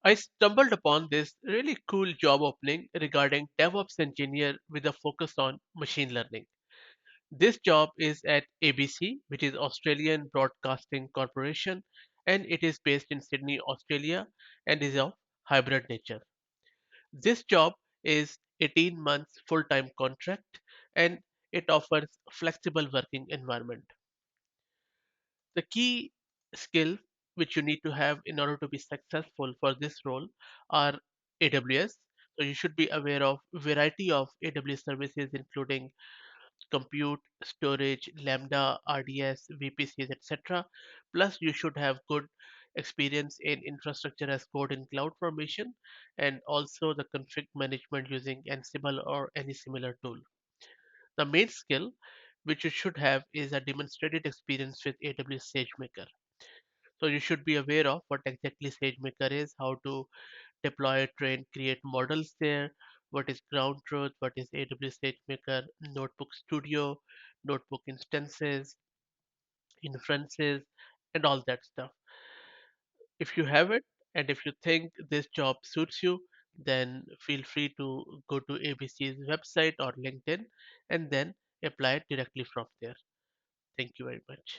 I stumbled upon this really cool job opening regarding DevOps engineer with a focus on machine learning. This job is at ABC, which is Australian Broadcasting Corporation, and it is based in Sydney, Australia, and is of hybrid nature. This job is 18 months full-time contract, and it offers flexible working environment. The key skill which you need to have in order to be successful for this role are AWS. So you should be aware of variety of AWS services including compute, storage, Lambda, RDS, VPCs, etc. Plus you should have good experience in infrastructure as code in cloud formation and also the config management using Ansible or any similar tool. The main skill which you should have is a demonstrated experience with AWS SageMaker. So you should be aware of what exactly SageMaker is, how to deploy, train, create models there, what is ground truth, what is AWS SageMaker, Notebook Studio, Notebook instances, inferences, and all that stuff. If you have it, and if you think this job suits you, then feel free to go to ABC's website or LinkedIn and then apply it directly from there. Thank you very much.